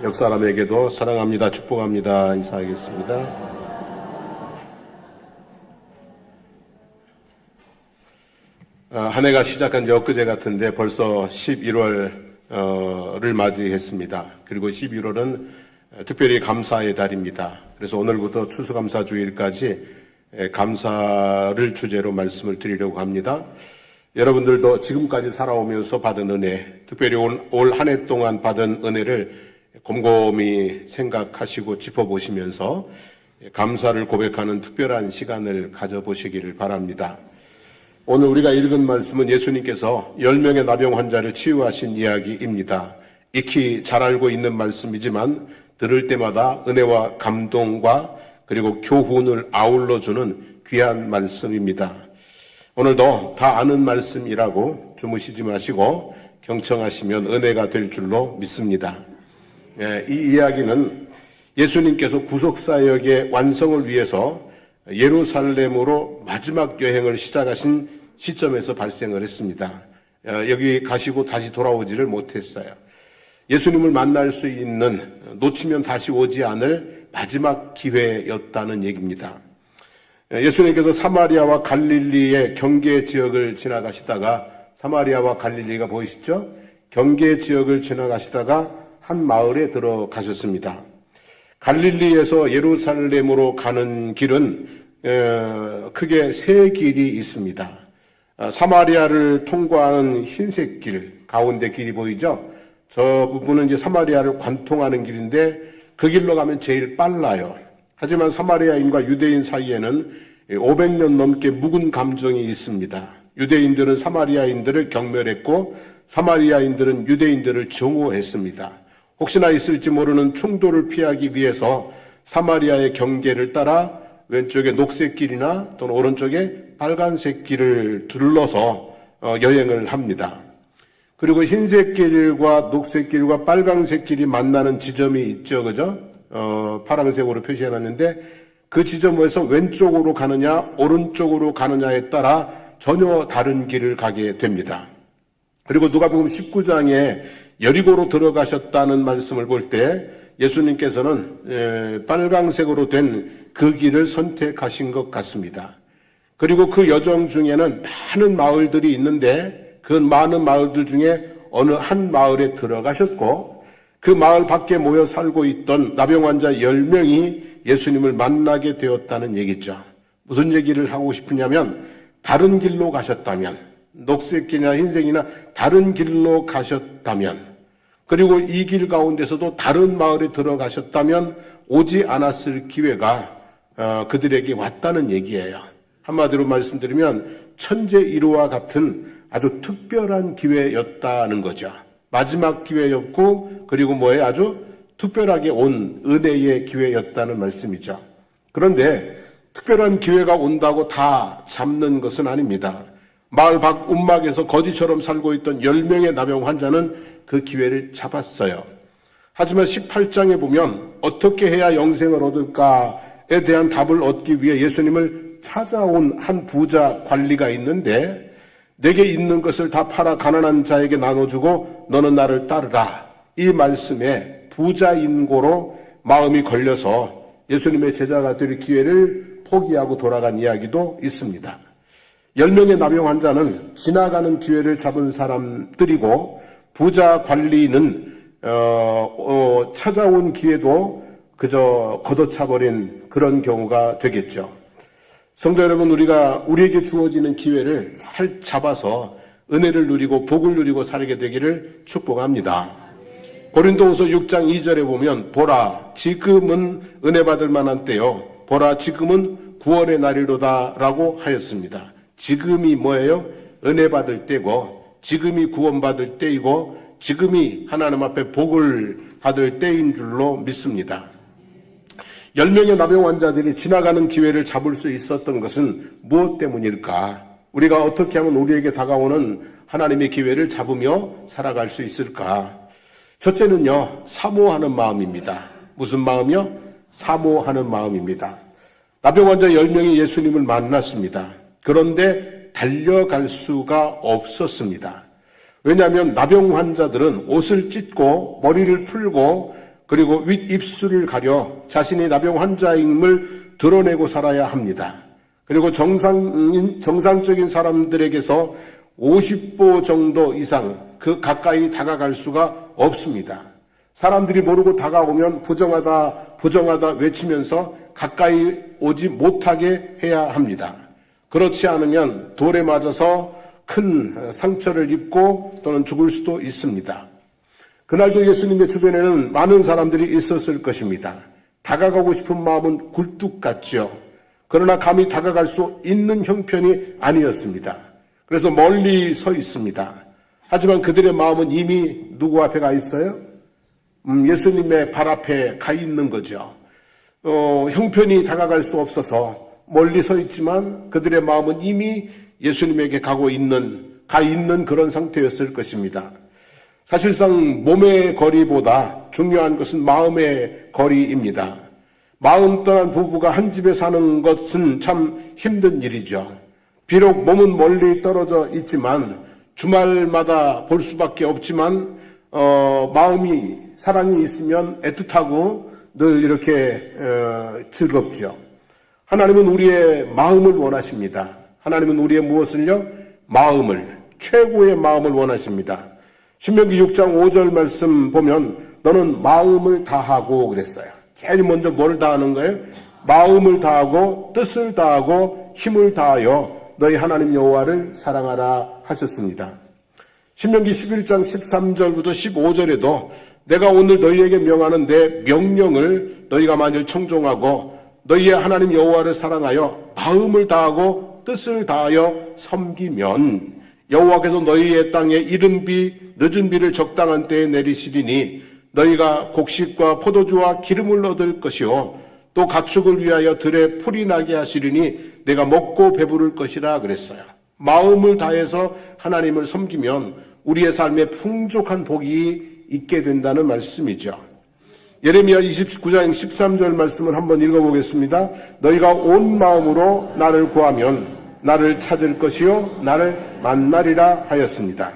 옆 사람에게도 사랑합니다, 축복합니다 인사하겠습니다. 한 해가 시작한 지 엊그제 같은데 벌써 11월을 맞이했습니다. 그리고 11월은 특별히 감사의 달입니다. 그래서 오늘부터 추수감사주일까지 감사를 주제로 말씀을 드리려고 합니다. 여러분들도 지금까지 살아오면서 받은 은혜, 특별히 올 한 해 동안 받은 은혜를 곰곰이 생각하시고 짚어보시면서 감사를 고백하는 특별한 시간을 가져보시기를 바랍니다. 오늘 우리가 읽은 말씀은 예수님께서 10명의 나병 환자를 치유하신 이야기입니다. 익히 잘 알고 있는 말씀이지만 들을 때마다 은혜와 감동과 그리고 교훈을 아울러주는 귀한 말씀입니다. 오늘도 다 아는 말씀이라고 주무시지 마시고 경청하시면 은혜가 될 줄로 믿습니다. 이 이야기는 예수님께서 구속사역의 완성을 위해서 예루살렘으로 마지막 여행을 시작하신 시점에서 발생을 했습니다. 여기 가시고 다시 돌아오지를 못했어요. 예수님을 만날 수 있는, 놓치면 다시 오지 않을 마지막 기회였다는 얘기입니다. 예수님께서 사마리아와 갈릴리의 경계 지역을 지나가시다가, 사마리아와 갈릴리가 보이시죠? 경계 지역을 지나가시다가 한 마을에 들어가셨습니다. 갈릴리에서 예루살렘으로 가는 길은 크게 세 길이 있습니다. 사마리아를 통과하는 흰색 길, 가운데 길이 보이죠? 저 부분은 이제 사마리아를 관통하는 길인데 그 길로 가면 제일 빨라요. 하지만 사마리아인과 유대인 사이에는 500년 넘게 묵은 감정이 있습니다. 유대인들은 사마리아인들을 경멸했고 사마리아인들은 유대인들을 정오했습니다. 혹시나 있을지 모르는 충돌을 피하기 위해서 사마리아의 경계를 따라 왼쪽에 녹색 길이나 또는 오른쪽에 빨간색 길을 둘러서 여행을 합니다. 그리고 흰색 길과 녹색 길과 빨간색 길이 만나는 지점이 있죠, 그죠? 파란색으로 표시해놨는데 그 지점에서 왼쪽으로 가느냐 오른쪽으로 가느냐에 따라 전혀 다른 길을 가게 됩니다. 그리고 누가복음 19장에 여리고로 들어가셨다는 말씀을 볼 때 예수님께서는 빨강색으로 된 그 길을 선택하신 것 같습니다. 그리고 그 여정 중에는 많은 마을들이 있는데 그 많은 마을들 중에 어느 한 마을에 들어가셨고 그 마을 밖에 모여 살고 있던 나병 환자 10명이 예수님을 만나게 되었다는 얘기죠. 무슨 얘기를 하고 싶으냐면 다른 길로 가셨다면, 녹색이나 흰색이나 다른 길로 가셨다면, 그리고 이 길 가운데서도 다른 마을에 들어가셨다면 오지 않았을 기회가 그들에게 왔다는 얘기예요. 한마디로 말씀드리면 천재 1호와 같은 아주 특별한 기회였다는 거죠. 마지막 기회였고 그리고 뭐예요? 아주 특별하게 온 은혜의 기회였다는 말씀이죠. 그런데 특별한 기회가 온다고 다 잡는 것은 아닙니다. 마을 밖 움막에서 거지처럼 살고 있던 10명의 나병 환자는 그 기회를 잡았어요. 하지만 18장에 보면 어떻게 해야 영생을 얻을까에 대한 답을 얻기 위해 예수님을 찾아온 한 부자 관리가 있는데 내게 있는 것을 다 팔아 가난한 자에게 나눠주고 너는 나를 따르라. 이 말씀에 부자 인고로 마음이 걸려서 예수님의 제자가 될 기회를 포기하고 돌아간 이야기도 있습니다. 10명의 나병 환자는 지나가는 기회를 잡은 사람들이고 부자 관리는 찾아온 기회도 그저 걷어차버린 그런 경우가 되겠죠. 성도 여러분, 우리에게 주어지는 기회를 잘 잡아서 은혜를 누리고 복을 누리고 살게 되기를 축복합니다. 고린도후서 6장 2절에 보면 보라 지금은 은혜 받을 만한 때요 보라 지금은 구원의 날이로다 라고 하였습니다. 지금이 뭐예요? 은혜 받을 때고 지금이 구원받을 때이고 지금이 하나님 앞에 복을 받을 때인 줄로 믿습니다. 10명의 나병 환자들이 지나가는 기회를 잡을 수 있었던 것은 무엇 때문일까? 우리가 어떻게 하면 우리에게 다가오는 하나님의 기회를 잡으며 살아갈 수 있을까? 첫째는요, 사모하는 마음입니다. 무슨 마음이요? 사모하는 마음입니다. 나병 환자 10명이 예수님을 만났습니다. 그런데 달려갈 수가 없었습니다. 왜냐하면 나병 환자들은 옷을 찢고 머리를 풀고 그리고 윗입술을 가려 자신이 나병 환자임을 드러내고 살아야 합니다. 그리고 정상적인 사람들에게서 50보 정도 이상 그 가까이 다가갈 수가 없습니다. 사람들이 모르고 다가오면 부정하다 외치면서 가까이 오지 못하게 해야 합니다. 그렇지 않으면 돌에 맞아서 큰 상처를 입고 또는 죽을 수도 있습니다. 그날도 예수님의 주변에는 많은 사람들이 있었을 것입니다. 다가가고 싶은 마음은 굴뚝 같죠. 그러나 감히 다가갈 수 있는 형편이 아니었습니다. 그래서 멀리 서 있습니다. 하지만 그들의 마음은 이미 누구 앞에 가 있어요? 예수님의 발 앞에 가 있는 거죠. 형편이 다가갈 수 없어서 멀리 서 있지만 그들의 마음은 이미 예수님에게 가 있는 그런 상태였을 것입니다. 사실상 몸의 거리보다 중요한 것은 마음의 거리입니다. 마음 떠난 부부가 한 집에 사는 것은 참 힘든 일이죠. 비록 몸은 멀리 떨어져 있지만 주말마다 볼 수밖에 없지만 마음이 사랑이 있으면 애틋하고 늘 이렇게 즐겁죠. 하나님은 우리의 마음을 원하십니다. 하나님은 우리의 무엇을요? 마음을, 최고의 마음을 원하십니다. 신명기 6장 5절 말씀 보면 너는 마음을 다하고 그랬어요. 제일 먼저 뭘 다하는 거예요? 마음을 다하고 뜻을 다하고 힘을 다하여 너희 하나님 여호와를 사랑하라 하셨습니다. 신명기 11장 13절부터 15절에도 내가 오늘 너희에게 명하는 내 명령을 너희가 만일 청종하고 너희의 하나님 여호와를 사랑하여 마음을 다하고 뜻을 다하여 섬기면 여호와께서 너희의 땅에 이른 비 늦은 비를 적당한 때에 내리시리니 너희가 곡식과 포도주와 기름을 얻을 것이요 또 가축을 위하여 들에 풀이 나게 하시리니 내가 먹고 배부를 것이라 그랬어요. 마음을 다해서 하나님을 섬기면 우리의 삶에 풍족한 복이 있게 된다는 말씀이죠. 예레미야 29장 13절 말씀을 한번 읽어보겠습니다. 너희가 온 마음으로 나를 구하면 나를 찾을 것이요 나를 만나리라 하였습니다.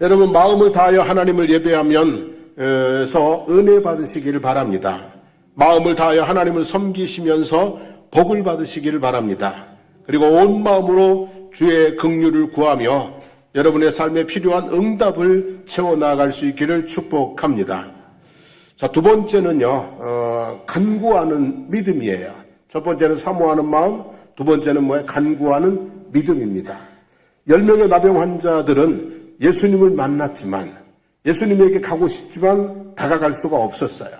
여러분 마음을 다하여 하나님을 예배하면서 은혜 받으시기를 바랍니다. 마음을 다하여 하나님을 섬기시면서 복을 받으시기를 바랍니다. 그리고 온 마음으로 주의 긍휼을 구하며 여러분의 삶에 필요한 응답을 채워나갈 수 있기를 축복합니다. 자, 두 번째는요, 간구하는 믿음이에요. 첫 번째는 사모하는 마음, 두 번째는 뭐예요? 간구하는 믿음입니다. 10명의 나병 환자들은 예수님을 만났지만, 예수님에게 가고 싶지만 다가갈 수가 없었어요.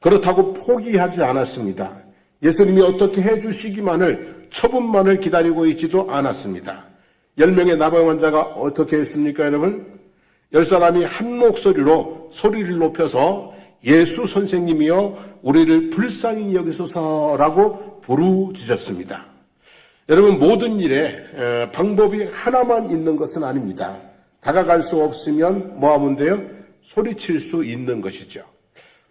그렇다고 포기하지 않았습니다. 예수님이 어떻게 해주시기만을, 처분만을 기다리고 있지도 않았습니다. 10명의 나병 환자가 어떻게 했습니까, 여러분? 10사람이 한 목소리로 소리를 높여서 예수 선생님이여 우리를 불쌍히 여기소서라고 부르짖었습니다. 여러분 모든 일에 방법이 하나만 있는 것은 아닙니다. 다가갈 수 없으면 뭐 하면 돼요? 소리칠 수 있는 것이죠.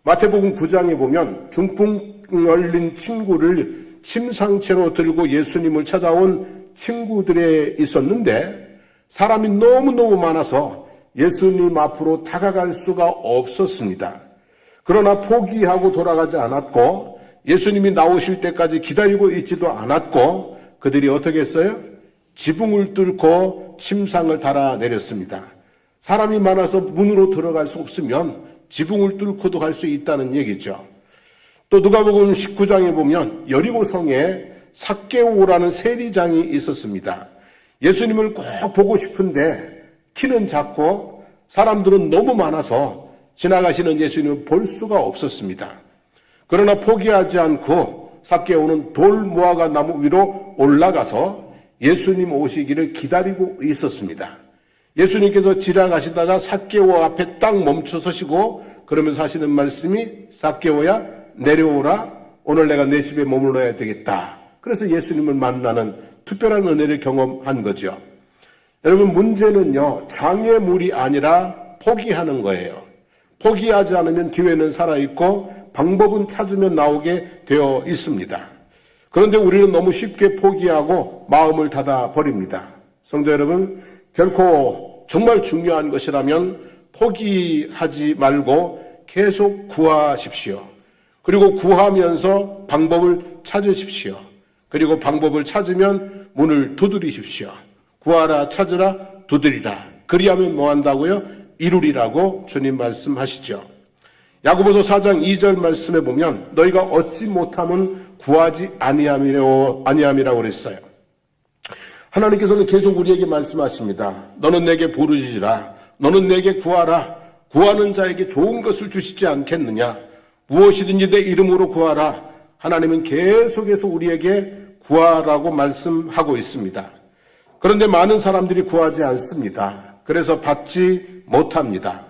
마태복음 9장에 보면 중풍 걸린 친구를 침상채로 들고 예수님을 찾아온 친구들에 있었는데 사람이 너무너무 많아서 예수님 앞으로 다가갈 수가 없었습니다. 그러나 포기하고 돌아가지 않았고 예수님이 나오실 때까지 기다리고 있지도 않았고 그들이 어떻게 했어요? 지붕을 뚫고 침상을 달아내렸습니다. 사람이 많아서 문으로 들어갈 수 없으면 지붕을 뚫고도 갈 수 있다는 얘기죠. 또 누가복음 19장에 보면 여리고성에 삭개오라는 세리장이 있었습니다. 예수님을 꼭 보고 싶은데 키는 작고 사람들은 너무 많아서 지나가시는 예수님을 볼 수가 없었습니다. 그러나 포기하지 않고 삭개오는 돌 무화과 나무 위로 올라가서 예수님 오시기를 기다리고 있었습니다. 예수님께서 지나가시다가 삭개오 앞에 딱 멈춰 서시고 그러면서 하시는 말씀이 삭개오야 내려오라 오늘 내가 내 집에 머물러야 되겠다. 그래서 예수님을 만나는 특별한 은혜를 경험한 거죠. 여러분 문제는요 장애물이 아니라 포기하는 거예요. 포기하지 않으면 기회는 살아있고 방법은 찾으면 나오게 되어 있습니다. 그런데 우리는 너무 쉽게 포기하고 마음을 닫아버립니다. 성도 여러분 결코 정말 중요한 것이라면 포기하지 말고 계속 구하십시오. 그리고 구하면서 방법을 찾으십시오. 그리고 방법을 찾으면 문을 두드리십시오. 구하라, 찾으라, 두드리라. 그리하면 뭐 한다고요? 이루리라고 주님 말씀하시죠. 야고보서 4장 2절 말씀에 보면 너희가 얻지 못하면 구하지 아니함이라고 그랬어요. 하나님께서는 계속 우리에게 말씀하십니다. 너는 내게 부르짖으라. 너는 내게 구하라. 구하는 자에게 좋은 것을 주시지 않겠느냐. 무엇이든지 내 이름으로 구하라. 하나님은 계속해서 우리에게 구하라고 말씀하고 있습니다. 그런데 많은 사람들이 구하지 않습니다. 그래서 받지 못합니다.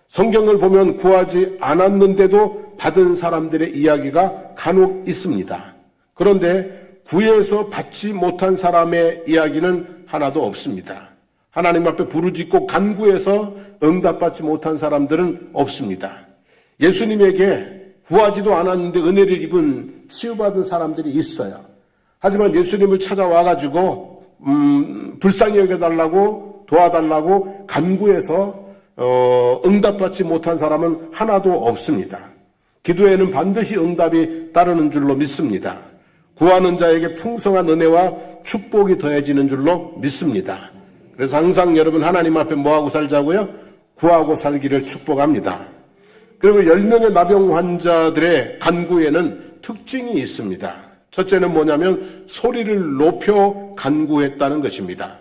성경을 보면 구하지 않았는데도 받은 사람들의 이야기가 간혹 있습니다. 그런데 구해서 받지 못한 사람의 이야기는 하나도 없습니다. 하나님 앞에 부르짖고 간구해서 응답받지 못한 사람들은 없습니다. 예수님에게 구하지도 않았는데 은혜를 입은 치유받은 사람들이 있어요. 하지만 예수님을 찾아와가지고 불쌍히 여겨달라고 도와달라고 간구해서 응답받지 못한 사람은 하나도 없습니다. 기도에는 반드시 응답이 따르는 줄로 믿습니다. 구하는 자에게 풍성한 은혜와 축복이 더해지는 줄로 믿습니다. 그래서 항상 여러분 하나님 앞에 뭐하고 살자고요? 구하고 살기를 축복합니다. 그리고 10명의 나병 환자들의 간구에는 특징이 있습니다. 첫째는 뭐냐면 소리를 높여 간구했다는 것입니다.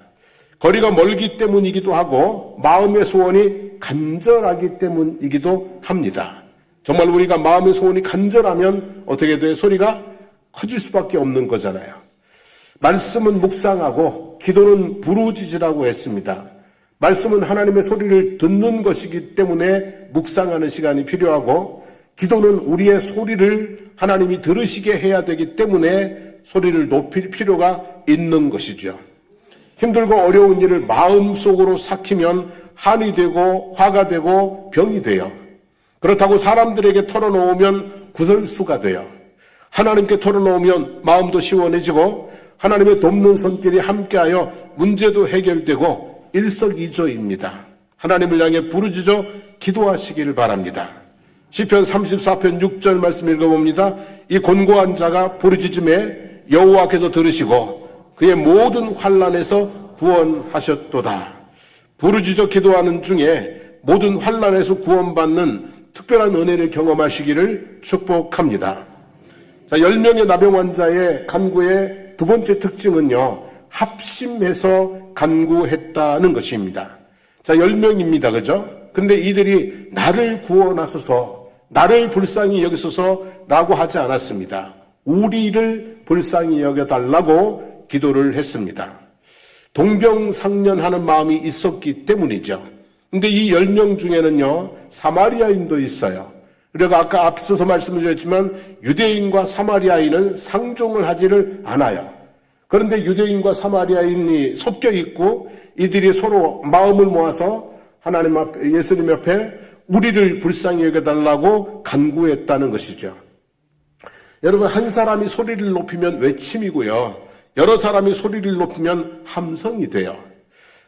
거리가 멀기 때문이기도 하고 마음의 소원이 간절하기 때문이기도 합니다. 정말 우리가 마음의 소원이 간절하면 어떻게 돼요? 소리가 커질 수밖에 없는 거잖아요. 말씀은 묵상하고 기도는 부르짖으라고 했습니다. 말씀은 하나님의 소리를 듣는 것이기 때문에 묵상하는 시간이 필요하고 기도는 우리의 소리를 하나님이 들으시게 해야 되기 때문에 소리를 높일 필요가 있는 것이죠. 힘들고 어려운 일을 마음속으로 삭히면 한이 되고 화가 되고 병이 돼요. 그렇다고 사람들에게 털어놓으면 구설수가 돼요. 하나님께 털어놓으면 마음도 시원해지고 하나님의 돕는 손길이 함께하여 문제도 해결되고 일석이조입니다. 하나님을 향해 부르짖어 기도하시기를 바랍니다. 시편 34편 6절 말씀 읽어봅니다. 이 곤고한 자가 부르짖음에 여호와께서 들으시고 그의 모든 환난에서 구원하셨도다. 부르짖어 기도하는 중에 모든 환난에서 구원받는 특별한 은혜를 경험하시기를 축복합니다. 자, 10명의 나병 환자의 간구의 두 번째 특징은요, 합심해서 간구했다는 것입니다. 자, 10명입니다. 그죠? 근데 이들이 나를 구원하소서, 나를 불쌍히 여기소서 라고 하지 않았습니다. 우리를 불쌍히 여겨달라고 기도를 했습니다. 동병상련하는 마음이 있었기 때문이죠. 근데 이 10명 중에는요, 사마리아인도 있어요. 그리고 아까 앞서서 말씀드렸지만 유대인과 사마리아인은 상종을 하지를 않아요. 그런데 유대인과 사마리아인이 섞여 있고 이들이 서로 마음을 모아서 하나님 앞에, 예수님 옆에 우리를 불쌍히 여겨달라고 간구했다는 것이죠. 여러분, 한 사람이 소리를 높이면 외침이고요. 여러 사람이 소리를 높이면 함성이 돼요.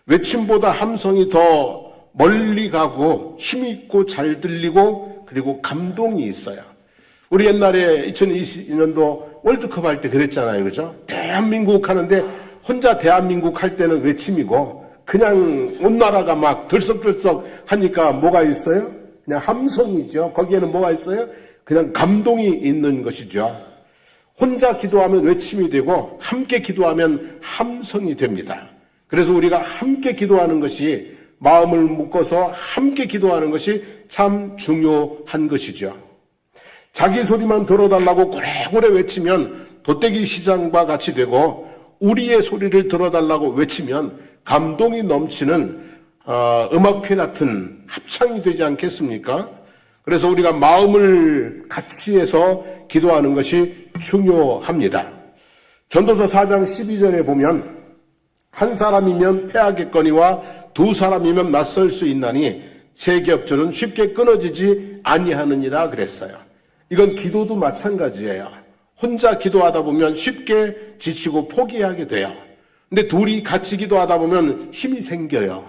외침보다 함성이 더 멀리 가고 힘있고 잘 들리고 그리고 감동이 있어요. 우리 옛날에 2022년도 월드컵 할 때 그랬잖아요. 그죠? 대한민국 하는데 혼자 대한민국 할 때는 외침이고 그냥 온 나라가 막 들썩들썩 하니까 뭐가 있어요? 그냥 함성이죠. 거기에는 뭐가 있어요? 그냥 감동이 있는 것이죠. 혼자 기도하면 외침이 되고 함께 기도하면 함성이 됩니다. 그래서 우리가 함께 기도하는 것이 마음을 묶어서 함께 기도하는 것이 참 중요한 것이죠. 자기 소리만 들어달라고 고래고래 외치면 돗대기 시장과 같이 되고 우리의 소리를 들어달라고 외치면 감동이 넘치는 음악회 같은 합창이 되지 않겠습니까? 그래서 우리가 마음을 같이 해서 기도하는 것이 중요합니다. 전도서 4장 12절에 보면 한 사람이면 패하겠거니와 두 사람이면 맞설 수 있나니 세 겹줄은 쉽게 끊어지지 아니하느니라 그랬어요. 이건 기도도 마찬가지예요. 혼자 기도하다 보면 쉽게 지치고 포기하게 돼요. 근데 둘이 같이 기도하다 보면 힘이 생겨요.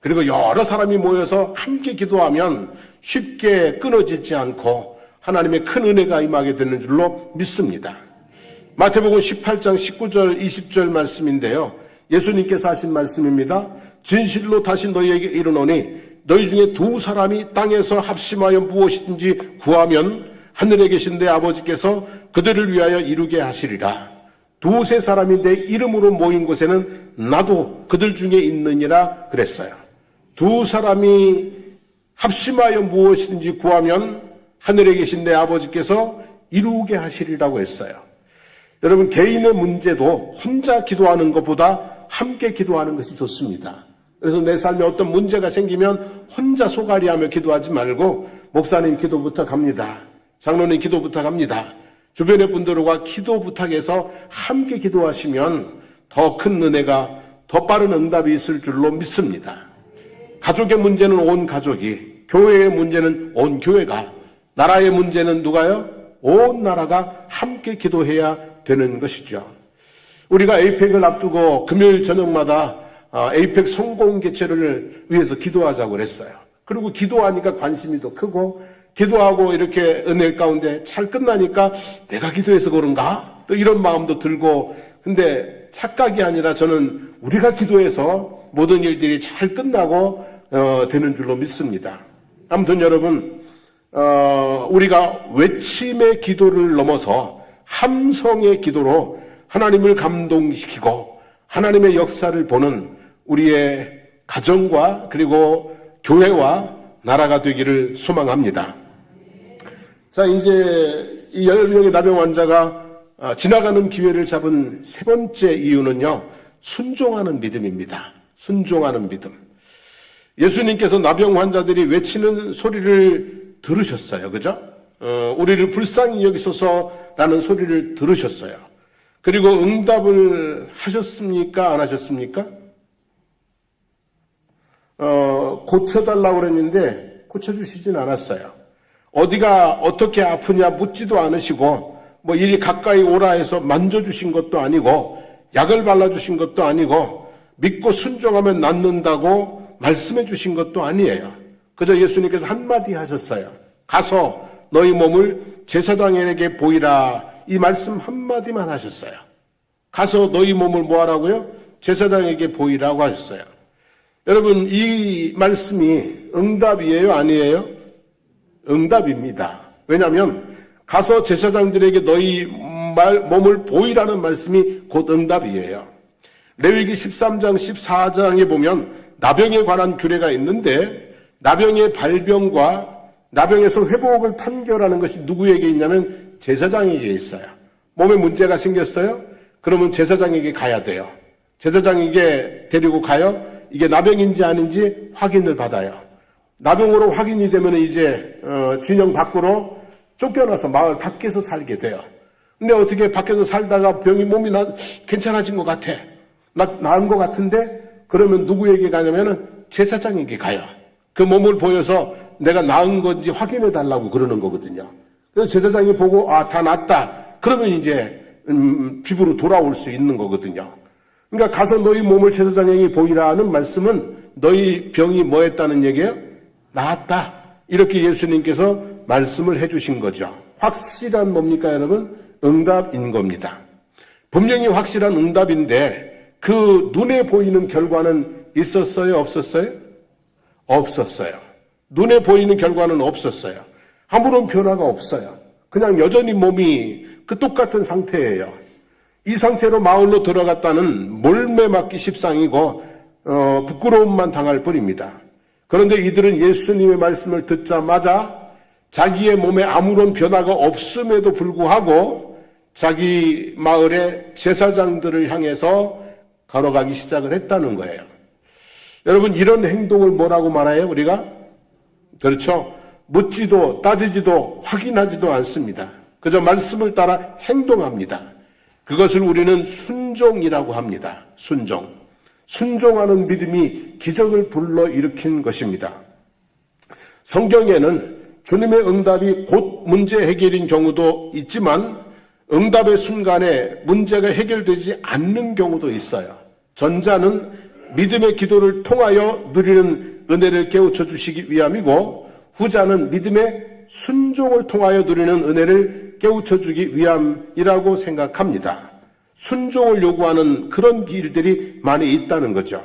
그리고 여러 사람이 모여서 함께 기도하면 쉽게 끊어지지 않고 하나님의 큰 은혜가 임하게 되는 줄로 믿습니다. 마태복음 18장 19절 20절 말씀인데요. 예수님께서 하신 말씀입니다. 진실로 다시 너희에게 이르노니 너희 중에 두 사람이 땅에서 합심하여 무엇이든지 구하면 하늘에 계신 내 아버지께서 그들을 위하여 이루게 하시리라. 두세 사람이 내 이름으로 모인 곳에는 나도 그들 중에 있느니라 그랬어요. 두 사람이 합심하여 무엇이든지 구하면 하늘에 계신 내 아버지께서 이루게 하시리라고 했어요. 여러분, 개인의 문제도 혼자 기도하는 것보다 함께 기도하는 것이 좋습니다. 그래서 내 삶에 어떤 문제가 생기면 혼자 소갈이하며 기도하지 말고 목사님 기도 부탁합니다. 장로님 기도 부탁합니다. 주변의 분들과 기도 부탁해서 함께 기도하시면 더 큰 은혜가, 더 빠른 응답이 있을 줄로 믿습니다. 가족의 문제는 온 가족이, 교회의 문제는 온 교회가, 나라의 문제는 누가요? 온 나라가 함께 기도해야 되는 것이죠. 우리가 에이펙을 앞두고 금요일 저녁마다 에이펙 성공 개최를 위해서 기도하자고 그랬어요. 그리고 기도하니까 관심이 더 크고, 기도하고 이렇게 은혜 가운데 잘 끝나니까 내가 기도해서 그런가? 또 이런 마음도 들고, 근데 착각이 아니라 저는 우리가 기도해서 모든 일들이 잘 끝나고 되는 줄로 믿습니다. 아무튼 여러분, 우리가 외침의 기도를 넘어서 함성의 기도로 하나님을 감동시키고 하나님의 역사를 보는 우리의 가정과 그리고 교회와 나라가 되기를 소망합니다. 자, 이제 이 10명의 나병 환자가 지나가는 기회를 잡은 세 번째 이유는요, 순종하는 믿음입니다. 순종하는 믿음. 예수님께서 나병 환자들이 외치는 소리를 들으셨어요. 그죠? 우리를 불쌍히 여기소서라는 소리를 들으셨어요. 그리고 응답을 하셨습니까? 안 하셨습니까? 고쳐달라고 그랬는데 고쳐주시진 않았어요. 어디가 어떻게 아프냐 묻지도 않으시고, 뭐 이리 가까이 오라 해서 만져주신 것도 아니고, 약을 발라주신 것도 아니고, 믿고 순종하면 낫는다고 말씀해 주신 것도 아니에요. 그저 예수님께서 한마디 하셨어요. 가서 너희 몸을 제사장에게 보이라. 이 말씀 한마디만 하셨어요. 가서 너희 몸을 뭐 하라고요? 제사장에게 보이라고 하셨어요. 여러분, 이 말씀이 응답이에요? 아니에요? 응답입니다. 왜냐하면 가서 제사장들에게 너희 몸을 보이라는 말씀이 곧 응답이에요. 레위기 13장 14장에 보면 나병에 관한 규례가 있는데, 나병의 발병과 나병에서 회복을 판결하는 것이 누구에게 있냐면 제사장에게 있어요. 몸에 문제가 생겼어요? 그러면 제사장에게 가야 돼요. 제사장에게 데리고 가요. 이게 나병인지 아닌지 확인을 받아요. 나병으로 확인이 되면 이제 진영 밖으로 쫓겨나서 마을 밖에서 살게 돼요. 근데 어떻게 밖에서 살다가 몸이 괜찮아진 것 같아. 나은 것 같은데? 그러면 누구에게 가냐면은 제사장에게 가요. 그 몸을 보여서 내가 나은 건지 확인해 달라고 그러는 거거든요. 그래서 제사장이 보고 다 낫다. 그러면 이제 집으로 돌아올 수 있는 거거든요. 그러니까 가서 너희 몸을 제사장에게 보이라는 말씀은 너희 병이 뭐 했다는 얘기예요? 나았다. 이렇게 예수님께서 말씀을 해주신 거죠. 확실한 뭡니까 여러분? 응답인 겁니다. 분명히 확실한 응답인데 그 눈에 보이는 결과는 있었어요? 없었어요? 없었어요. 눈에 보이는 결과는 없었어요. 아무런 변화가 없어요. 그냥 여전히 몸이 그 똑같은 상태예요. 이 상태로 마을로 들어갔다는 몰매 맞기 십상이고 부끄러움만 당할 뿐입니다. 그런데 이들은 예수님의 말씀을 듣자마자 자기의 몸에 아무런 변화가 없음에도 불구하고 자기 마을의 제사장들을 향해서 걸어가기 시작을 했다는 거예요. 여러분, 이런 행동을 뭐라고 말해요, 우리가? 그렇죠. 묻지도 따지지도 확인하지도 않습니다. 그저 말씀을 따라 행동합니다. 그것을 우리는 순종이라고 합니다. 순종. 순종하는 믿음이 기적을 불러일으킨 것입니다. 성경에는 주님의 응답이 곧 문제 해결인 경우도 있지만 응답의 순간에 문제가 해결되지 않는 경우도 있어요. 전자는 믿음의 기도를 통하여 누리는 은혜를 깨우쳐 주시기 위함이고, 후자는 믿음의 순종을 통하여 누리는 은혜를 깨우쳐 주기 위함이라고 생각합니다. 순종을 요구하는 그런 일들이 많이 있다는 거죠.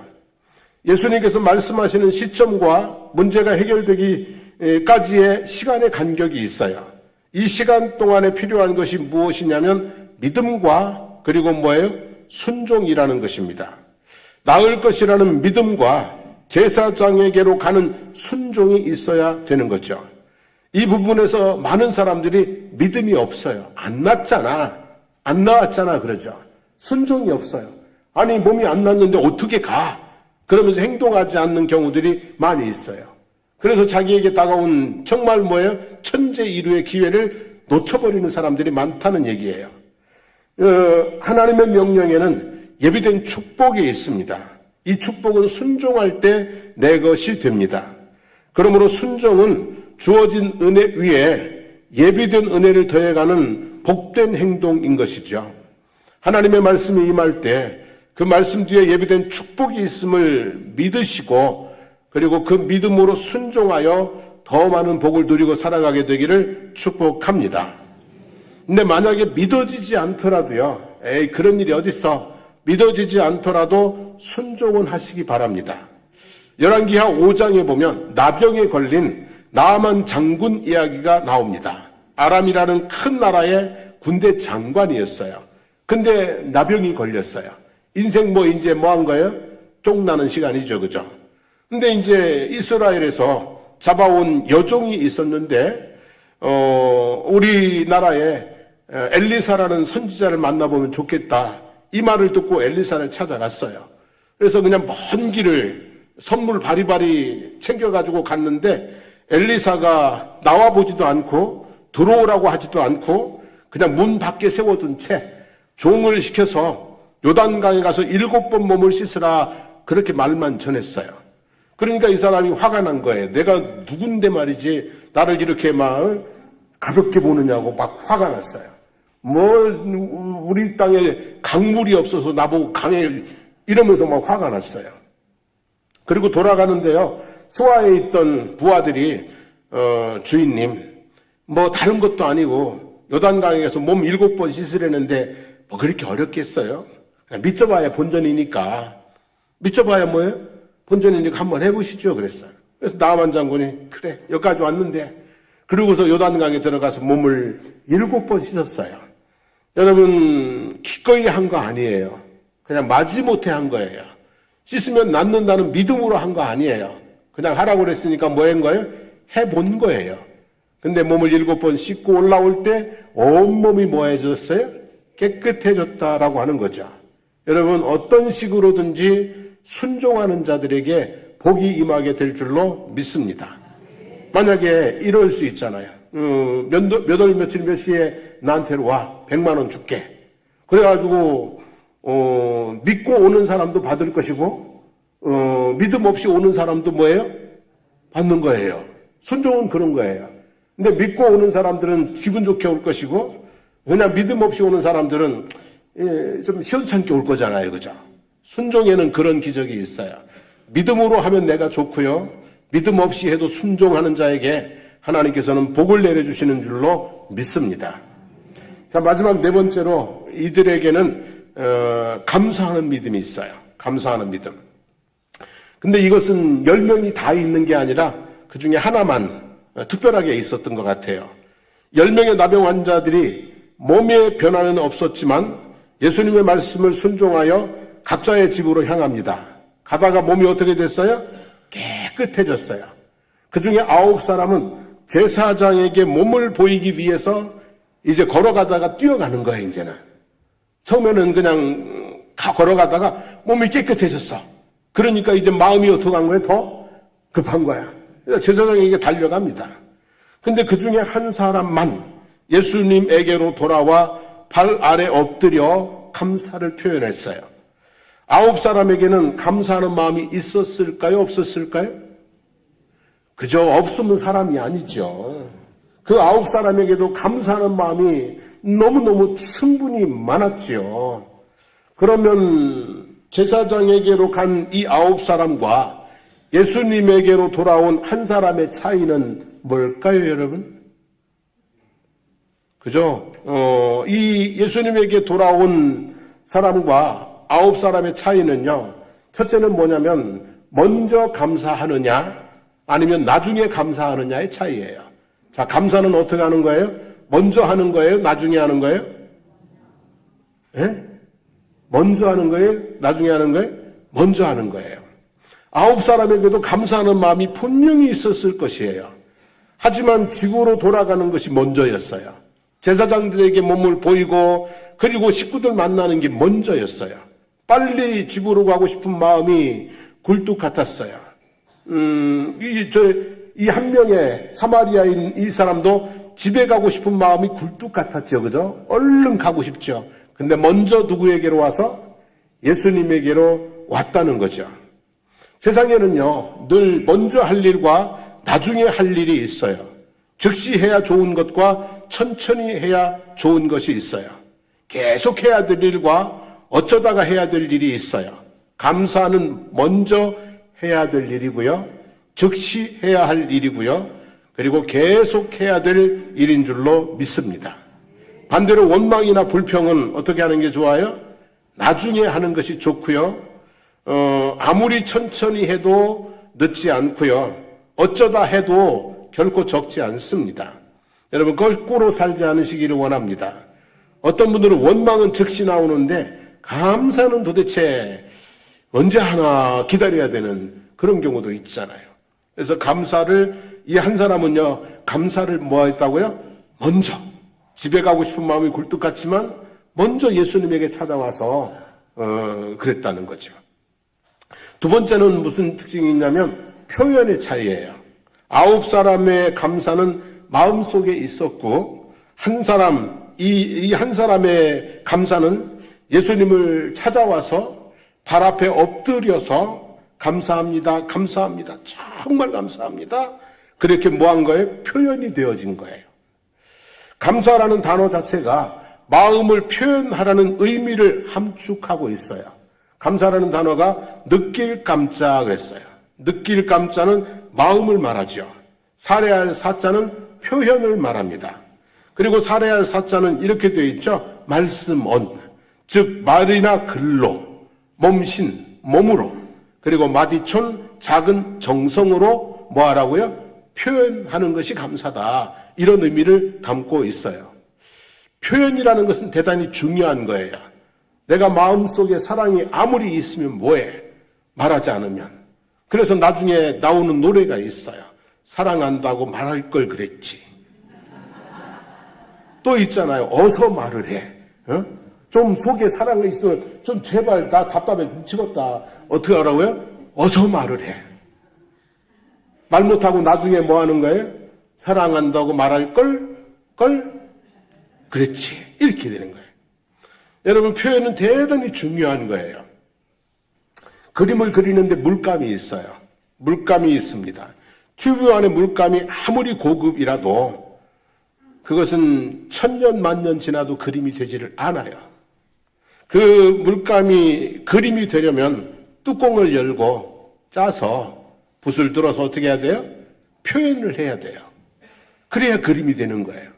예수님께서 말씀하시는 시점과 문제가 해결되기까지의 시간의 간격이 있어요. 이 시간 동안에 필요한 것이 무엇이냐면 믿음과 그리고 뭐예요? 순종이라는 것입니다. 나을 것이라는 믿음과 제사장에게로 가는 순종이 있어야 되는 거죠. 이 부분에서 많은 사람들이 믿음이 없어요. 안 나았잖아 그러죠. 순종이 없어요. 아니 몸이 안 낫는데 어떻게 가? 그러면서 행동하지 않는 경우들이 많이 있어요. 그래서 자기에게 다가온 정말 뭐예요? 천재일우의 기회를 놓쳐버리는 사람들이 많다는 얘기예요. 하나님의 명령에는 예비된 축복이 있습니다. 이 축복은 순종할 때 내 것이 됩니다. 그러므로 순종은 주어진 은혜 위에 예비된 은혜를 더해가는 복된 행동인 것이죠. 하나님의 말씀이 임할 때 그 말씀 뒤에 예비된 축복이 있음을 믿으시고 그리고 그 믿음으로 순종하여 더 많은 복을 누리고 살아가게 되기를 축복합니다. 근데 만약에 믿어지지 않더라도요, 그런 일이 어딨어? 믿어지지 않더라도 순종은 하시기 바랍니다. 열왕기하 5장에 보면 나병에 걸린 나아만 장군 이야기가 나옵니다. 아람이라는 큰 나라의 군대 장관이었어요. 근데 나병이 걸렸어요. 인생 이제 한 거예요? 쫑나는 시간이죠, 그죠? 근데 이제 이스라엘에서 잡아온 여종이 있었는데, 우리나라에 엘리사라는 선지자를 만나보면 좋겠다. 이 말을 듣고 엘리사를 찾아갔어요. 그래서 그냥 먼 길을 선물 바리바리 챙겨가지고 갔는데 엘리사가 나와보지도 않고 들어오라고 하지도 않고 그냥 문 밖에 세워둔 채 종을 시켜서 요단강에 가서 7번 몸을 씻으라 그렇게 말만 전했어요. 그러니까 이 사람이 화가 난 거예요. 내가 누군데 말이지 나를 이렇게 막 가볍게 보느냐고 막 화가 났어요. 우리 땅에 강물이 없어서 나보고 강에 이러면서 막 화가 났어요. 그리고 돌아가는데요, 수하에 있던 부하들이 주인님 다른 것도 아니고 요단강에 가서 몸 7번 씻으려는데 그렇게 어렵겠어요? 믿져봐야 본전이니까. 믿져봐야 뭐예요? 본전이니까 한번 해보시죠 그랬어요. 그래서 나아만 장군이 그래 여기까지 왔는데, 그러고서 요단강에 들어가서 몸을 7번 씻었어요. 여러분 기꺼이 한 거 아니에요. 그냥 마지못해 한 거예요. 씻으면 낫는다는 믿음으로 한 거 아니에요. 그냥 하라고 그랬으니까 한 거예요? 해본 거예요. 근데 몸을 7번 씻고 올라올 때 온몸이 뭐해졌어요? 깨끗해졌다라고 하는 거죠. 여러분 어떤 식으로든지 순종하는 자들에게 복이 임하게 될 줄로 믿습니다. 만약에 이럴 수 있잖아요. 몇 월 며칠 몇 시에 나한테로 와. 100만 원 줄게. 그래가지고 믿고 오는 사람도 받을 것이고 믿음 없이 오는 사람도 뭐예요? 받는 거예요. 순종은 그런 거예요. 근데 믿고 오는 사람들은 기분 좋게 올 것이고 그냥 믿음 없이 오는 사람들은 좀 시원찮게 올 거잖아요. 그죠? 순종에는 그런 기적이 있어요. 믿음으로 하면 내가 좋고요. 믿음 없이 해도 순종하는 자에게 하나님께서는 복을 내려주시는 줄로 믿습니다. 자, 마지막 네 번째로 이들에게는 감사하는 믿음이 있어요. 감사하는 믿음. 근데 이것은 10명이 다 있는 게 아니라 그 중에 하나만 특별하게 있었던 것 같아요. 10명의 나병 환자들이 몸의 변화는 없었지만 예수님의 말씀을 순종하여 각자의 집으로 향합니다. 가다가 몸이 어떻게 됐어요? 깨끗해졌어요. 그 중에 9사람은 제사장에게 몸을 보이기 위해서 이제 걸어가다가 뛰어가는 거예요, 이제는. 처음에는 그냥 걸어가다가 몸이 깨끗해졌어. 그러니까 이제 마음이 어떻게 한 거예요? 더 급한 거야. 제사장에게 달려갑니다. 근데 그 중에 한 사람만 예수님에게로 돌아와 발 아래 엎드려 감사를 표현했어요. 9사람에게는 감사하는 마음이 있었을까요? 없었을까요? 그저 없으면 사람이 아니죠. 그 9사람에게도 감사하는 마음이 너무너무 충분히 많았지요. 그러면 제사장에게로 간 이 9사람과 예수님에게로 돌아온 한 사람의 차이는 뭘까요, 여러분? 그죠? 이 예수님에게 돌아온 사람과 9사람의 차이는요, 첫째는 뭐냐면, 먼저 감사하느냐, 아니면 나중에 감사하느냐의 차이예요. 자, 감사는 어떻게 하는 거예요? 먼저 하는 거예요? 나중에 하는 거예요? 예? 먼저 하는 거예요? 나중에 하는 거예요? 먼저 하는 거예요. 9사람에게도 감사하는 마음이 분명히 있었을 것이에요. 하지만 지구로 돌아가는 것이 먼저였어요. 제사장들에게 몸을 보이고 그리고 식구들 만나는 게 먼저였어요. 빨리 집으로 가고 싶은 마음이 굴뚝 같았어요. 이 한 명의 사마리아인 이 사람도 집에 가고 싶은 마음이 굴뚝 같았죠. 그죠? 얼른 가고 싶죠. 근데 먼저 누구에게로 와서? 예수님에게로 왔다는 거죠. 세상에는요, 늘 먼저 할 일과 나중에 할 일이 있어요. 즉시 해야 좋은 것과 천천히 해야 좋은 것이 있어요. 계속 해야 될 일과 어쩌다가 해야 될 일이 있어요. 감사는 먼저 해야 될 일이고요. 즉시 해야 할 일이고요. 그리고 계속 해야 될 일인 줄로 믿습니다. 반대로 원망이나 불평은 어떻게 하는 게 좋아요? 나중에 하는 것이 좋고요. 아무리 천천히 해도 늦지 않고요. 어쩌다 해도 결코 적지 않습니다. 여러분, 거꾸로 살지 않으시기를 원합니다. 어떤 분들은 원망은 즉시 나오는데 감사는 도대체 언제 하나 기다려야 되는 그런 경우도 있잖아요. 그래서 감사를, 이 한 사람은요, 감사를 뭐 했다고요? 먼저. 집에 가고 싶은 마음이 굴뚝 같지만 먼저 예수님에게 찾아와서 그랬다는 거죠. 두 번째는 무슨 특징이 있냐면 표현의 차이예요. 9사람의 감사는 마음속에 있었고 한 사람, 이 한 사람의 감사는 예수님을 찾아와서 발 앞에 엎드려서 감사합니다, 감사합니다, 정말 감사합니다. 그렇게 뭐 한 거예요? 표현이 되어진 거예요. 감사라는 단어 자체가 마음을 표현하라는 의미를 함축하고 있어요. 감사라는 단어가 느낄 감자 그랬어요. 느낄 감자는 마음을 말하죠. 살해할 사자는 표현을 말합니다. 그리고 살해할 사자는 이렇게 되어 있죠. 말씀언, 즉 말이나 글로, 몸신, 몸으로, 그리고 마디촌, 작은 정성으로 뭐 하라고요? 표현하는 것이 감사다. 이런 의미를 담고 있어요. 표현이라는 것은 대단히 중요한 거예요. 내가 마음속에 사랑이 아무리 있으면 뭐해? 말하지 않으면. 그래서 나중에 나오는 노래가 있어요. 사랑한다고 말할 걸 그랬지. 또 있잖아요. 어서 말을 해. 좀 속에 사랑이 있으면 좀 제발 나 답답해 미치겠다. 어떻게 하라고요? 어서 말을 해. 말 못하고 나중에 뭐 하는 거예요? 사랑한다고 말할 걸 그렇지. 이렇게 되는 거예요. 여러분, 표현은 대단히 중요한 거예요. 그림을 그리는데 물감이 있어요. 물감이 있습니다. 튜브 안에 물감이 아무리 고급이라도 그것은 천년 만년 지나도 그림이 되지를 않아요. 그 물감이 그림이 되려면 뚜껑을 열고 짜서 붓을 들어서 어떻게 해야 돼요? 표현을 해야 돼요. 그래야 그림이 되는 거예요.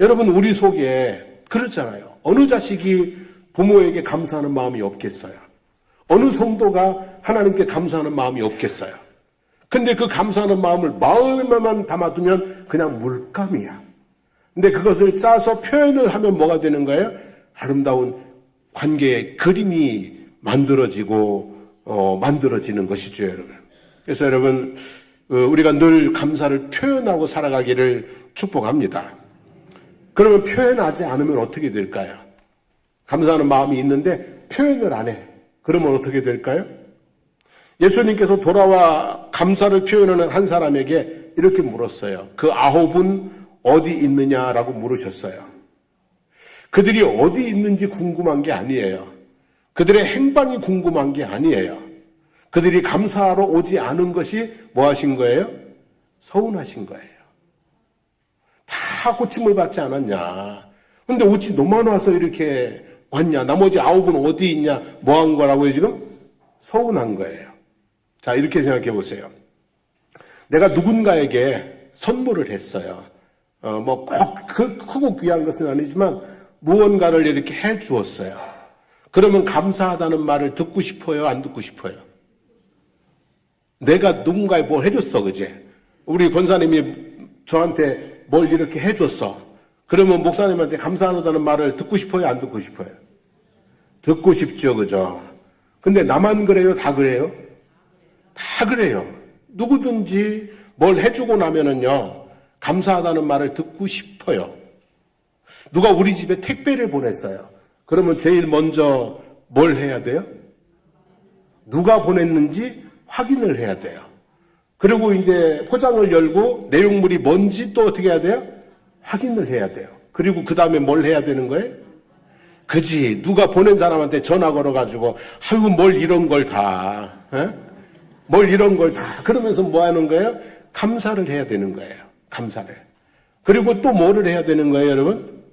여러분, 우리 속에 그렇잖아요. 어느 자식이 부모에게 감사하는 마음이 없겠어요? 어느 성도가 하나님께 감사하는 마음이 없겠어요? 근데 그 감사하는 마음을 마음에만 담아두면 그냥 물감이야. 근데 그것을 짜서 표현을 하면 뭐가 되는 거예요? 아름다운 관계의 그림이 만들어지고 만들어지는 것이죠, 여러분. 그래서 여러분, 우리가 늘 감사를 표현하고 살아가기를 축복합니다. 그러면 표현하지 않으면 어떻게 될까요? 감사하는 마음이 있는데 표현을 안 해. 그러면 어떻게 될까요? 예수님께서 돌아와 감사를 표현하는 한 사람에게 이렇게 물었어요. 그 9은 어디 있느냐라고 물으셨어요. 그들이 어디 있는지 궁금한 게 아니에요. 그들의 행방이 궁금한 게 아니에요. 그들이 감사하러 오지 않은 것이 뭐 하신 거예요? 서운하신 거예요. 다 고침을 받지 않았냐. 근데 어찌 너만 와서 이렇게 왔냐? 나머지 9은 어디 있냐? 뭐 한 거라고요, 지금? 서운한 거예요. 자, 이렇게 생각해 보세요. 내가 누군가에게 선물을 했어요. 뭐 꼭 크고 귀한 것은 아니지만 무언가를 이렇게 해 주었어요. 그러면 감사하다는 말을 듣고 싶어요? 안 듣고 싶어요? 내가 누군가에 뭘 해줬어, 그제? 우리 권사님이 저한테 뭘 이렇게 해줬어. 그러면 목사님한테 감사하다는 말을 듣고 싶어요? 안 듣고 싶어요? 듣고 싶죠, 그죠? 근데 나만 그래요? 다 그래요? 다 그래요. 누구든지 뭘 해주고 나면은요, 감사하다는 말을 듣고 싶어요. 누가 우리 집에 택배를 보냈어요. 그러면 제일 먼저 뭘 해야 돼요? 누가 보냈는지 확인을 해야 돼요. 그리고 이제 포장을 열고 내용물이 뭔지 또 어떻게 해야 돼요? 확인을 해야 돼요. 그리고 그 다음에 뭘 해야 되는 거예요? 그지. 누가 보낸 사람한테 전화 걸어가지고, 아이고, 뭘 이런 걸 다, 뭘 이런 걸 다. 그러면서 뭐 하는 거예요? 감사를 해야 되는 거예요. 감사를. 그리고 또 뭐를 해야 되는 거예요, 여러분?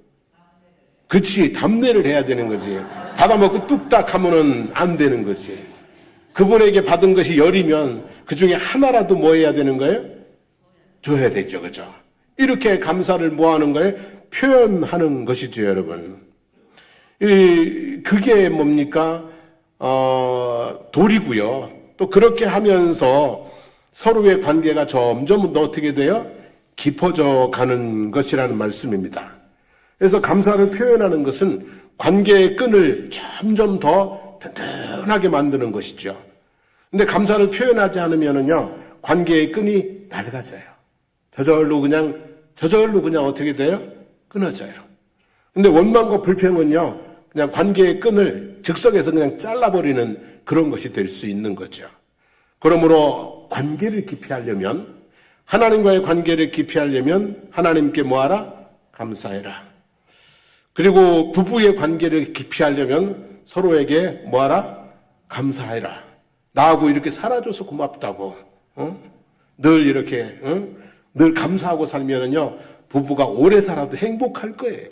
그치. 답례를 해야 되는 거지. 받아먹고 뚝딱 하면은 안 되는 거지. 그분에게 받은 것이 10이면 그 중에 하나라도 뭐 해야 되는 거예요? 줘야 되죠, 그죠? 이렇게 감사를 뭐 하는 거예요? 표현하는 것이죠, 여러분. 그게 뭡니까? 도리고요. 또 그렇게 하면서 서로의 관계가 점점 더 어떻게 돼요? 깊어져 가는 것이라는 말씀입니다. 그래서 감사를 표현하는 것은 관계의 끈을 점점 더 튼튼하게 만드는 것이죠. 근데 감사를 표현하지 않으면은요, 관계의 끈이 낡아져요. 저절로 그냥 어떻게 돼요? 끊어져요. 근데 원망과 불평은요, 그냥 관계의 끈을 즉석에서 그냥 잘라버리는 그런 것이 될 수 있는 거죠. 그러므로 관계를 깊이 하려면, 하나님과의 관계를 깊이 하려면 하나님께 뭐하라? 감사해라. 그리고 부부의 관계를 깊이 하려면 서로에게 뭐하라? 감사해라. 나하고 이렇게 살아줘서 고맙다고. 늘 이렇게 늘 감사하고 살면은요, 부부가 오래 살아도 행복할 거예요.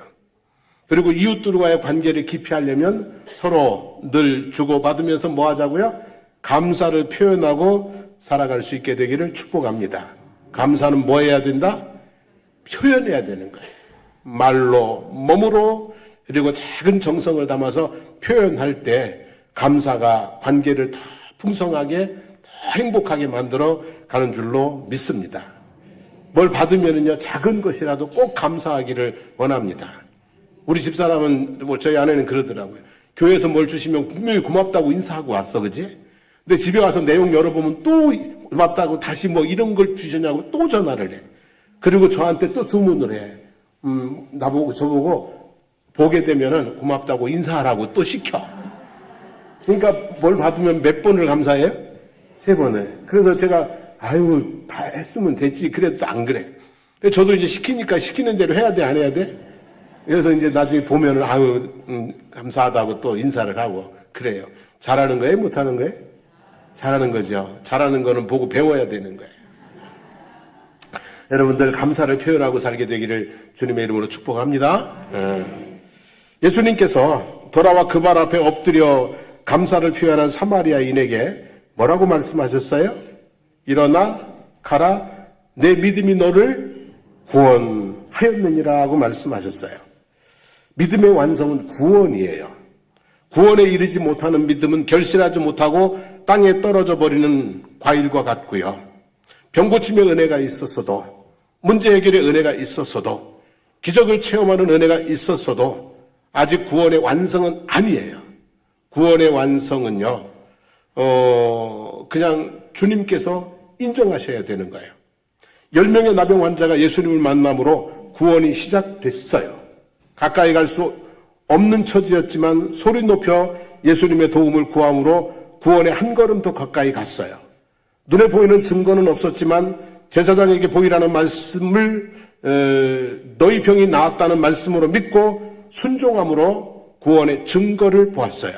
그리고 이웃들과의 관계를 깊이 하려면 서로 늘 주고받으면서 뭐 하자고요? 감사를 표현하고 살아갈 수 있게 되기를 축복합니다. 감사는 뭐 해야 된다? 표현해야 되는 거예요. 말로, 몸으로, 그리고 작은 정성을 담아서 표현할 때 감사가 관계를 더 풍성하게, 더 행복하게 만들어 가는 줄로 믿습니다. 뭘 받으면은요, 작은 것이라도 꼭 감사하기를 원합니다. 우리 집사람은, 저희 아내는 그러더라고요. 교회에서 뭘 주시면 분명히 고맙다고 인사하고 왔어, 그지? 근데 집에 와서 내용 열어보면 또 고맙다고 다시 뭐 이런 걸 주셨냐고 또 전화를 해. 그리고 저한테 또 주문을 해. 나보고, 저보고 보게 되면은 고맙다고 인사하라고 또 시켜. 그러니까 뭘 받으면 몇 번을 감사해요? 3번을. 그래서 제가, 아유, 다 했으면 됐지. 그래도 안 그래. 저도 이제 시키니까 시키는 대로 해야 돼, 안 해야 돼? 그래서 이제 나중에 보면은, 아유, 감사하다고 또 인사를 하고, 그래요. 잘하는 거예요? 못하는 거예요? 잘하는 거죠. 잘하는 거는 보고 배워야 되는 거예요. 여러분들 감사를 표현하고 살게 되기를 주님의 이름으로 축복합니다. 예수님께서 돌아와 그 발 앞에 엎드려 감사를 표현한 사마리아인에게 뭐라고 말씀하셨어요? 일어나 가라, 내 믿음이 너를 구원하였느니라고 말씀하셨어요. 믿음의 완성은 구원이에요. 구원에 이르지 못하는 믿음은 결실하지 못하고 땅에 떨어져 버리는 과일과 같고요. 병고침의 은혜가 있었어도, 문제 해결의 은혜가 있었어도, 기적을 체험하는 은혜가 있었어도 아직 구원의 완성은 아니에요. 구원의 완성은요, 그냥 주님께서 인정하셔야 되는 거예요. 10명의 나병 환자가 예수님을 만남으로 구원이 시작됐어요. 가까이 갈 수 없는 처지였지만 소리 높여 예수님의 도움을 구함으로 구원의 한 걸음 더 가까이 갔어요. 눈에 보이는 증거는 없었지만 제사장에게 보이라는 말씀을 너희 병이 나았다는 말씀으로 믿고 순종함으로 구원의 증거를 보았어요.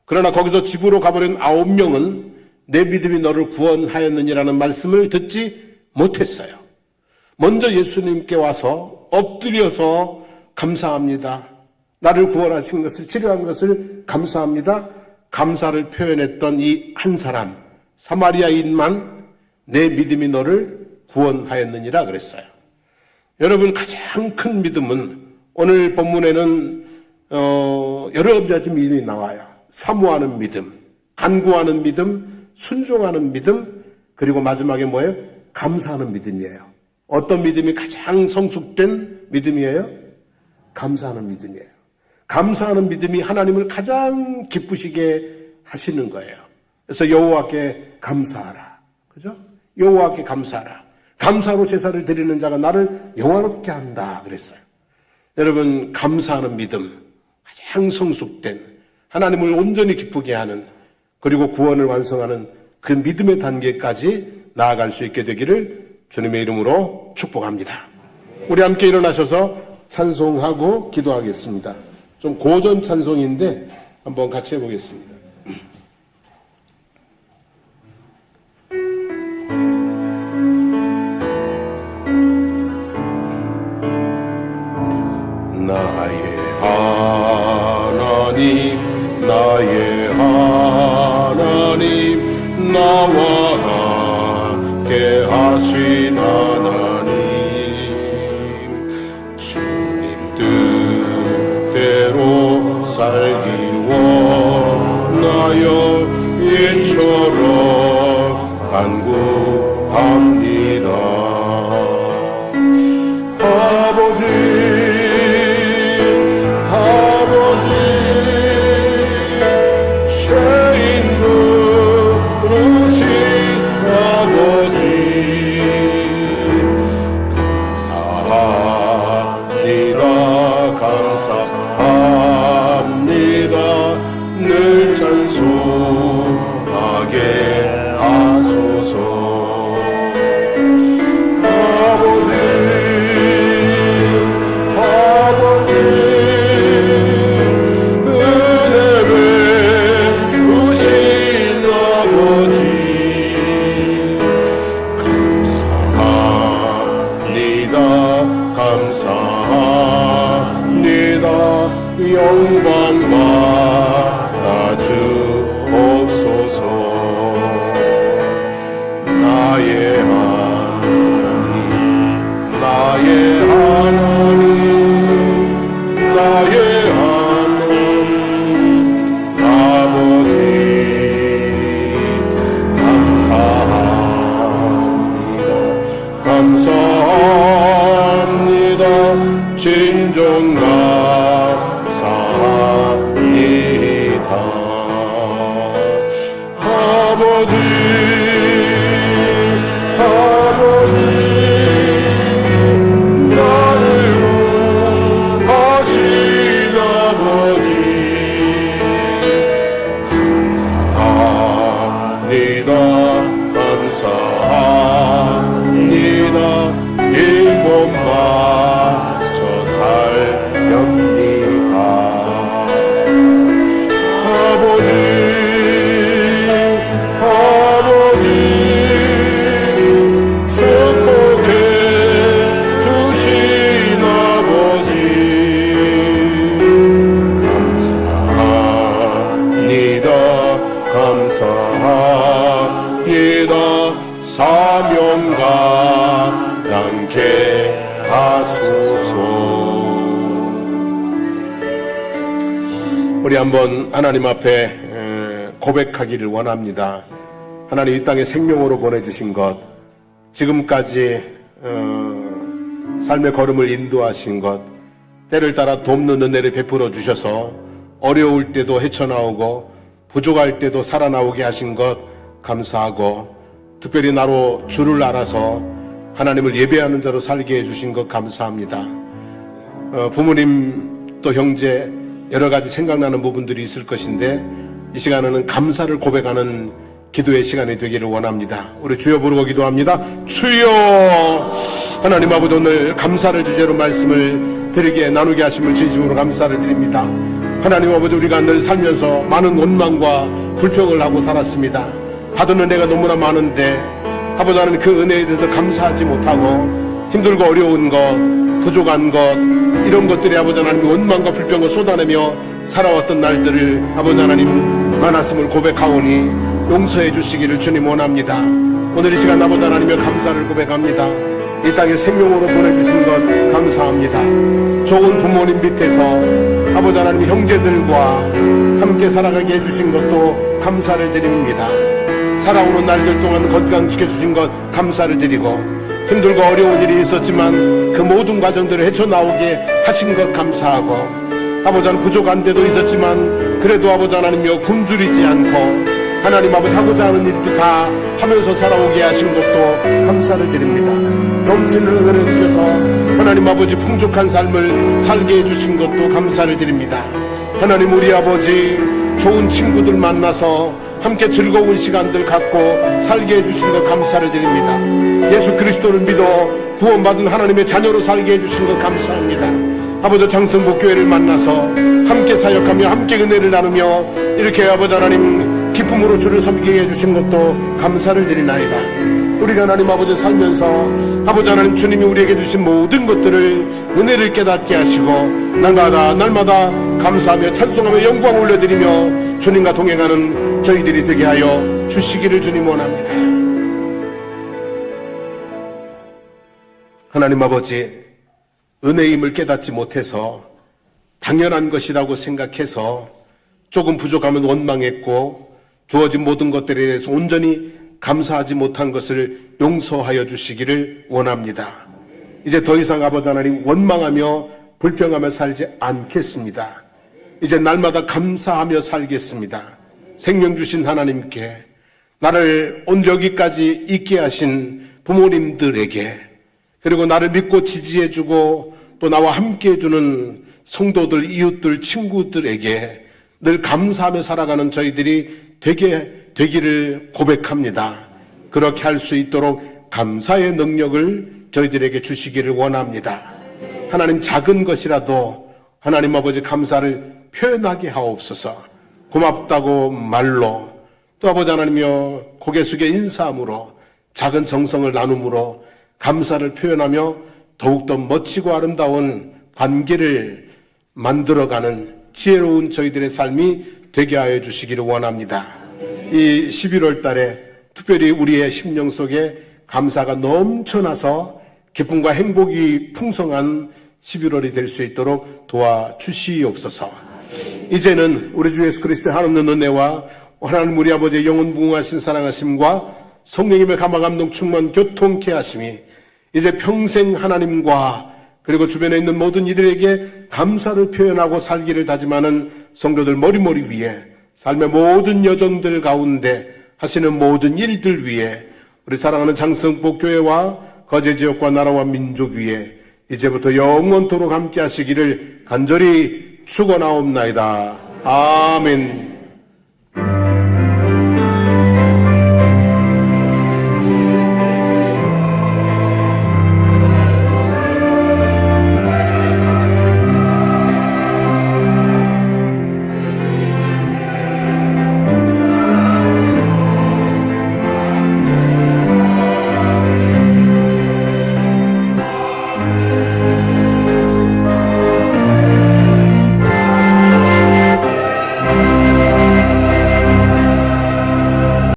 그러나 거기서 집으로 가버린 9명은 내 믿음이 너를 구원하였느니라는 말씀을 듣지 못했어요. 먼저 예수님께 와서 엎드려서 감사합니다. 나를 구원하신 것을, 치료한 것을 감사합니다. 감사를 표현했던 이 한 사람, 사마리아인만 내 믿음이 너를 구원하였느니라 그랬어요. 여러분, 가장 큰 믿음은 오늘 본문에는 여러 가지 믿음이 나와요. 사모하는 믿음, 간구하는 믿음, 순종하는 믿음, 그리고 마지막에 뭐예요? 감사하는 믿음이에요. 어떤 믿음이 가장 성숙된 믿음이에요? 감사하는 믿음이에요. 감사하는 믿음이 하나님을 가장 기쁘시게 하시는 거예요. 그래서 여호와께 감사하라. 그죠? 여호와께 감사하라. 감사로 제사를 드리는 자가 나를 영화롭게 한다 그랬어요. 여러분, 감사하는 믿음, 가장 성숙된, 하나님을 온전히 기쁘게 하는, 그리고 구원을 완성하는 그 믿음의 단계까지 나아갈 수 있게 되기를 주님의 이름으로 축복합니다. 우리 함께 일어나셔서 찬송하고 기도하겠습니다. 좀 고전 찬송인데 한번 같이 해보겠습니다. 나의 하나님, 나의 하나님, 나와 함께 하신 하나님, 주님 뜻대로 살기 원하여 이처럼 간구합니다. 아버지, 죄인 부르신 아버지, 감사합니다. 늘 찬송하게 하소서. 영광 받아 주옵소서. 나의 하나님, 나의 하나님, 나의 하나님, 아버지 감사합니다. 감사합니다. 진정 사명과 남게 하소서. 우리 한번 하나님 앞에 고백하기를 원합니다. 하나님, 이 땅에 생명으로 보내주신 것, 지금까지 삶의 걸음을 인도하신 것, 때를 따라 돕는 은혜를 베풀어 주셔서 어려울 때도 헤쳐나오고 부족할 때도 살아나오게 하신 것 감사하고, 특별히 나로 주를 알아서 하나님을 예배하는 자로 살게 해주신 것 감사합니다. 부모님 또 형제 여러 가지 생각나는 부분들이 있을 것인데, 이 시간에는 감사를 고백하는 기도의 시간이 되기를 원합니다. 우리 주여 부르고 기도합니다. 주여, 하나님 아버지, 오늘 감사를 주제로 말씀을 드리게 나누게 하심을 진심으로 감사를 드립니다. 하나님 아버지, 우리가 늘 살면서 많은 원망과 불평을 하고 살았습니다. 받은 은혜가 너무나 많은데 아버지 하나님, 그 은혜에 대해서 감사하지 못하고 힘들고 어려운 것, 부족한 것, 이런 것들이 아버지 하나님 원망과 불평을 쏟아내며 살아왔던 날들을 아버지 하나님 많았음을 고백하오니 용서해 주시기를 주님 원합니다. 오늘 이 시간 아버지 하나님의 감사를 고백합니다. 이 땅에 생명으로 보내주신 것 감사합니다. 좋은 부모님 밑에서 아버지 하나님 형제들과 함께 살아가게 해주신 것도 감사를 드립니다. 살아오는 날들 동안 건강 지켜주신 것 감사를 드리고 힘들고 어려운 일이 있었지만 그 모든 과정들을 헤쳐나오게 하신 것 감사하고 아버지 하나님 부족한 데도 있었지만 그래도 아버지 하나님여 굶주리지 않고 하나님 아버지 하고자 하는 일도 다 하면서 살아오게 하신 것도 감사를 드립니다. 넘치는 은혜를 주셔서 하나님 아버지 풍족한 삶을 살게 해주신 것도 감사를 드립니다. 하나님 우리 아버지 좋은 친구들 만나서 함께 즐거운 시간들 갖고 살게 해주신 것 감사를 드립니다. 예수 그리스도를 믿어 구원받은 하나님의 자녀로 살게 해주신 것 감사합니다. 아버지 장성복교회를 만나서 함께 사역하며 함께 은혜를 나누며 이렇게 아버지 하나님 기쁨으로 주를 섬기게 해주신 것도 감사를 드리나이다. 우리가 하나님 아버지 살면서 아버지 하나님 주님이 우리에게 주신 모든 것들을 은혜를 깨닫게 하시고 날마다 감사하며 찬송하며 영광 올려드리며 주님과 동행하는 저희들이 되게 하여 주시기를 주님 원합니다. 하나님 아버지 은혜임을 깨닫지 못해서 당연한 것이라고 생각해서 조금 부족하면 원망했고 주어진 모든 것들에 대해서 온전히 감사하지 못한 것을 용서하여 주시기를 원합니다. 이제 더 이상 아버지 하나님 원망하며 불평하며 살지 않겠습니다. 이제 날마다 감사하며 살겠습니다. 생명 주신 하나님께 나를 오늘 여기까지 있게 하신 부모님들에게 그리고 나를 믿고 지지해주고 또 나와 함께해주는 성도들, 이웃들, 친구들에게 늘 감사하며 살아가는 저희들이 되기를 고백합니다. 그렇게 할 수 있도록 감사의 능력을 저희들에게 주시기를 원합니다. 하나님 작은 것이라도 하나님 아버지 감사를 표현하게 하옵소서. 고맙다고 말로 또 아버지 하나님이여 고개 숙여 인사함으로 작은 정성을 나눔으로 감사를 표현하며 더욱더 멋지고 아름다운 관계를 만들어가는 지혜로운 저희들의 삶이 되게 하여 주시기를 원합니다. 이 11월 달에 특별히 우리의 심령 속에 감사가 넘쳐나서 기쁨과 행복이 풍성한 11월이 될 수 있도록 도와주시옵소서. 이제는 우리 주 예수 그리스도의 하나님 은혜와 하나님 우리 아버지의 영원무궁하신 사랑하심과 성령님의 감화감동 충만 교통케 하심이 이제 평생 하나님과 그리고 주변에 있는 모든 이들에게 감사를 표현하고 살기를 다짐하는 성도들 머리머리 위에 삶의 모든 여정들 가운데 하시는 모든 일들 위에 우리 사랑하는 장성복교회와 거제지역과 나라와 민족 위에 이제부터 영원토록 함께 하시기를 간절히 축원하옵나이다. 아멘.